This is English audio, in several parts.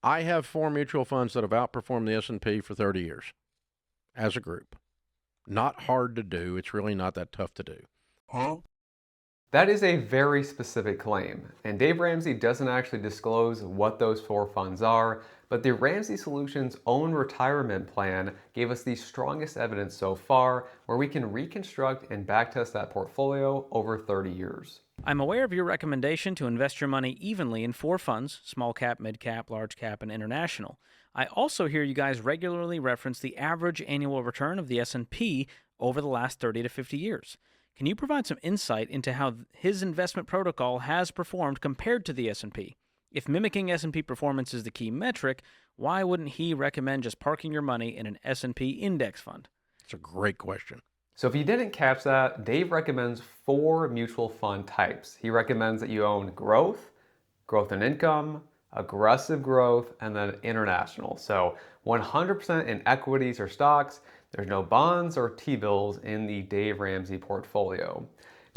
I have 4 mutual funds that have outperformed the S&P for 30 years as a group. Not hard to do. It's really not that tough to do. That is a very specific claim, and Dave Ramsey doesn't actually disclose what those 4 funds are, but the Ramsey Solutions own retirement plan gave us the strongest evidence so far where we can reconstruct and backtest that portfolio over 30 years. I'm aware of your recommendation to invest your money evenly in 4 funds: small cap, mid cap, large cap, and international. I also hear you guys regularly reference the average annual return of the S&P over the last 30 to 50 years. Can you provide some insight into how his investment protocol has performed compared to the S&P? If mimicking S&P performance is the key metric, why wouldn't he recommend just parking your money in an S&P index fund? It's a great question. So if you didn't catch that, Dave recommends 4 mutual fund types. He recommends that you own growth, growth and income, aggressive growth, and then international. So 100% in equities or stocks. There's no bonds or T-bills in the Dave Ramsey portfolio.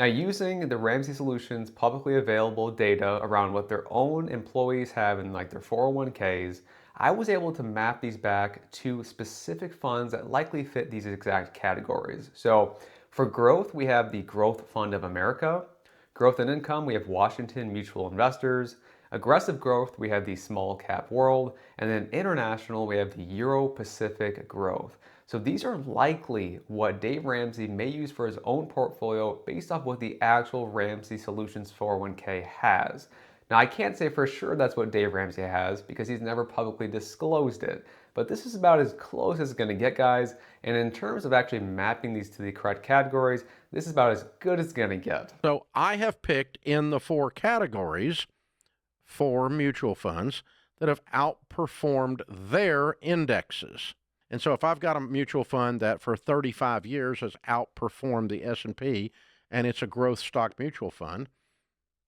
Now, using the Ramsey Solutions publicly available data around what their own employees have in like their 401ks, I was able to map these back to specific funds that likely fit these exact categories. So for growth, we have the Growth Fund of America. Growth and income, we have Washington Mutual Investors. Aggressive growth, we have the Small Cap World. And then international, we have the Euro Pacific Growth. So these are likely what Dave Ramsey may use for his own portfolio based off what the actual Ramsey Solutions 401k has. Now, I can't say for sure that's what Dave Ramsey has because he's never publicly disclosed it, but this is about as close as it's going to get, guys. And in terms of actually mapping these to the correct categories, this is about as good as it's going to get. So I have picked in the 4 categories 4 mutual funds that have outperformed their indexes. And so if I've got a mutual fund that for 35 years has outperformed the S&P and it's a growth stock mutual fund,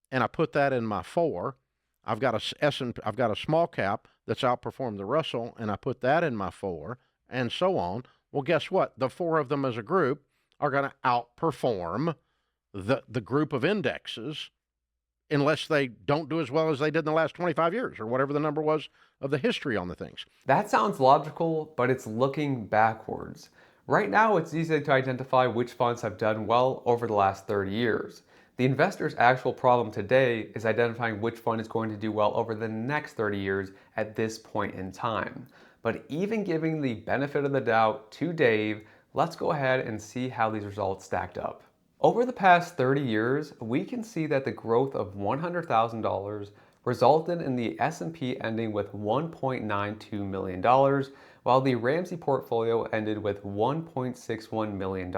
and I put that in my 4, I've got a small cap that's outperformed the Russell, and I put that in my 4, and so on. Well, guess what? The 4 of them as a group are going to outperform the group of indexes unless they don't do as well as they did in the last 25 years or whatever the number was of the history on the things. That sounds logical, but it's looking backwards. Right now, it's easy to identify which funds have done well over the last 30 years. The investor's actual problem today is identifying which fund is going to do well over the next 30 years at this point in time. But even giving the benefit of the doubt to Dave, let's go ahead and see how these results stacked up. Over the past 30 years, we can see that the growth of $100,000 resulted in the S&P ending with $1.92 million, while the Ramsey portfolio ended with $1.61 million.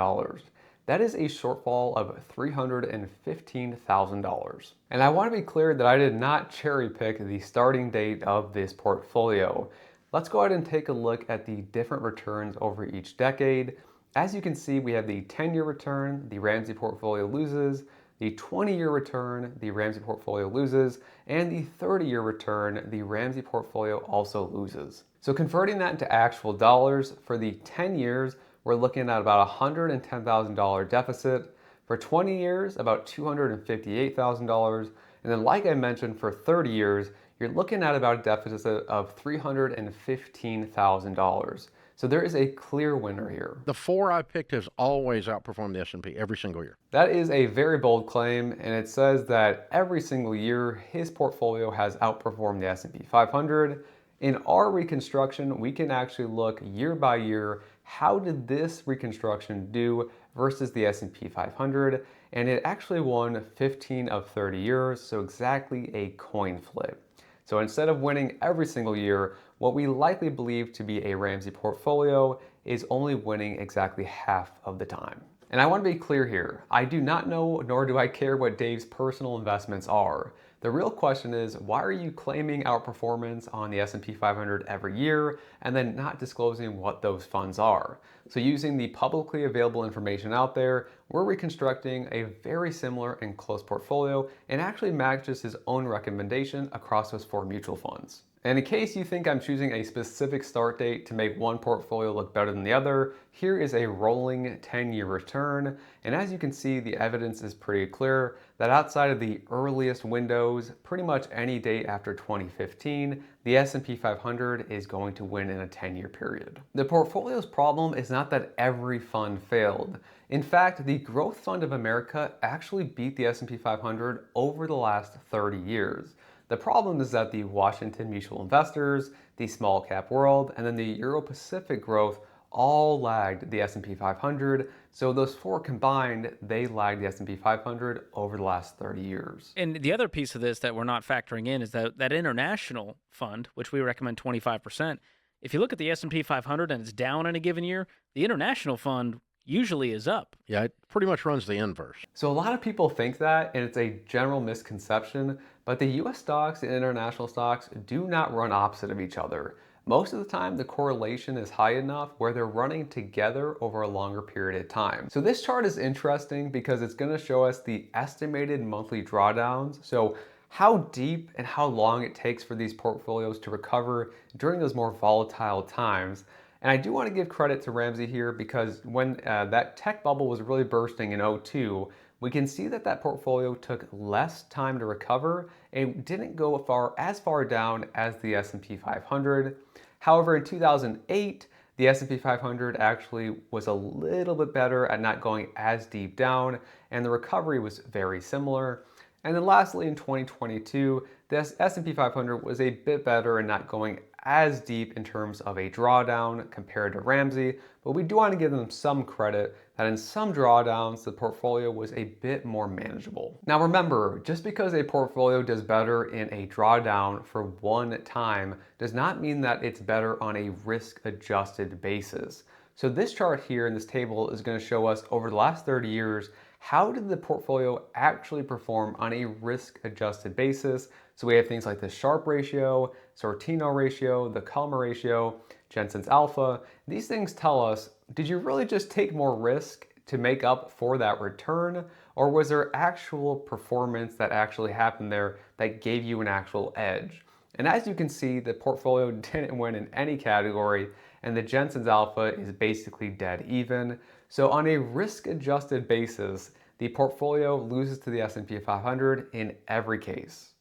That is a shortfall of $315,000. And I want to be clear that I did not cherry pick the starting date of this portfolio. Let's go ahead and take a look at the different returns over each decade. As you can see, we have the 10-year return, the Ramsey portfolio loses, the 20-year return, the Ramsey portfolio loses, and the 30-year return, the Ramsey portfolio also loses. So converting that into actual dollars, for the 10 years, we're looking at about $110,000 deficit. For 20 years, about $258,000. And then like I mentioned, for 30 years, you're looking at about a deficit of $315,000. So there is a clear winner here. The 4 I picked has always outperformed the S&P every single year. That is a very bold claim, and it says that every single year his portfolio has outperformed the S&P 500. In our reconstruction, we can actually look year by year, how did this reconstruction do versus the S&P 500? And it actually won 15 of 30 years, so exactly a coin flip. So instead of winning every single year, what we likely believe to be a Ramsey portfolio is only winning exactly half of the time. And I want to be clear here, I do not know nor do I care what Dave's personal investments are. The real question is, why are you claiming outperformance on the S&P 500 every year and then not disclosing what those funds are? So using the publicly available information out there, we're reconstructing a very similar and close portfolio and actually matches his own recommendation across those 4 mutual funds. And in case you think I'm choosing a specific start date to make one portfolio look better than the other, here is a rolling 10-year return. And as you can see, the evidence is pretty clear that outside of the earliest windows, pretty much any date after 2015, the S&P 500 is going to win in a 10-year period. The portfolio's problem is not that every fund failed. In fact, the Growth Fund of America actually beat the S&P 500 over the last 30 years. The problem is that the Washington Mutual Investors, the Small Cap World, and then the Euro Pacific Growth all lagged the S&P 500. So those four combined, they lagged the S&P 500 over the last 30 years. And the other piece of this that we're not factoring in is that international fund, which we recommend 25%. If you look at the S&P 500 and it's down in a given year, the international fund usually is up. Yeah, it pretty much runs the inverse. So a lot of people think that, and it's a general misconception, but the US stocks and international stocks do not run opposite of each other. Most of the time, the correlation is high enough where they're running together over a longer period of time. So this chart is interesting because it's going to show us the estimated monthly drawdowns. So how deep and how long it takes for these portfolios to recover during those more volatile times. And I do want to give credit to Ramsey here because when that tech bubble was really bursting in '02, we can see that that portfolio took less time to recover and didn't go as far down as the S&P 500. However, in 2008, the S&P 500 actually was a little bit better at not going as deep down, and the recovery was very similar. And then lastly, in 2022, the S&P 500 was a bit better and not going as deep in terms of a drawdown compared to Ramsey, but we do want to give them some credit that in some drawdowns, the portfolio was a bit more manageable. Now remember, just because a portfolio does better in a drawdown for one time does not mean that it's better on a risk-adjusted basis. So this chart here in this table is going to show us over the last 30 years, how did the portfolio actually perform on a risk-adjusted basis? So we have things like the Sharpe ratio, Sortino ratio, the Culmer ratio, Jensen's alpha. These things tell us, did you really just take more risk to make up for that return? Or was there actual performance that actually happened there that gave you an actual edge? And as you can see, the portfolio didn't win in any category, and the Jensen's alpha is basically dead even. So on a risk-adjusted basis, the portfolio loses to the S&P 500 in every case.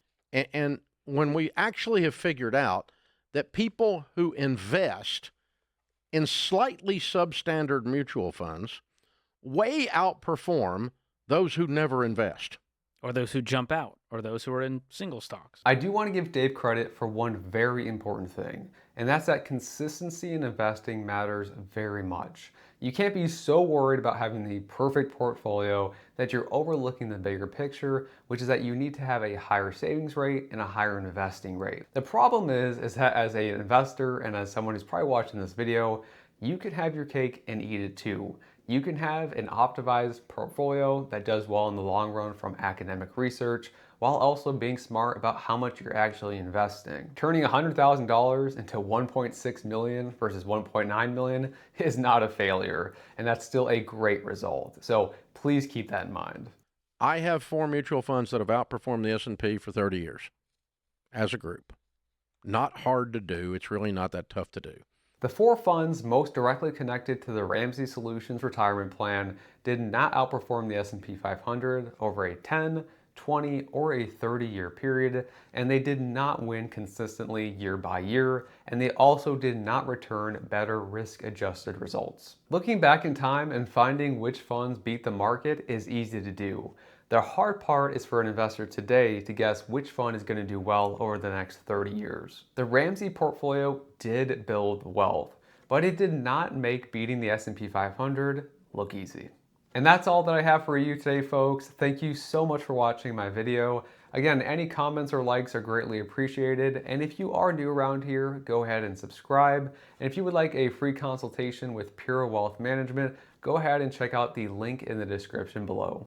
And when we actually have figured out that people who invest in slightly substandard mutual funds way outperform those who never invest. Or those who jump out, or those who are in single stocks. I do want to give Dave credit for one very important thing, and that's that consistency in investing matters very much. You can't be so worried about having the perfect portfolio that you're overlooking the bigger picture, which is that you need to have a higher savings rate and a higher investing rate. The problem is that as an investor and as someone who's probably watching this video, you could have your cake and eat it too. You can have an optimized portfolio that does well in the long run from academic research, while also being smart about how much you're actually investing. Turning $100,000 into $1.6 million versus $1.9 million is not a failure, and that's still a great result. So please keep that in mind. I have 4 mutual funds that have outperformed the S&P for 30 years as a group. Not hard to do. It's really not that tough to do. The 4 funds most directly connected to the Ramsey Solutions retirement plan did not outperform the S&P 500 over a 10, 20, or a 30-year period, and they did not win consistently year by year, and they also did not return better risk-adjusted results. Looking back in time and finding which funds beat the market is easy to do. The hard part is for an investor today to guess which fund is going to do well over the next 30 years. The Ramsey portfolio did build wealth, but it did not make beating the S&P 500 look easy. And that's all that I have for you today, folks. Thank you so much for watching my video. Again, any comments or likes are greatly appreciated. And if you are new around here, go ahead and subscribe. And if you would like a free consultation with Pira Wealth Management, go ahead and check out the link in the description below.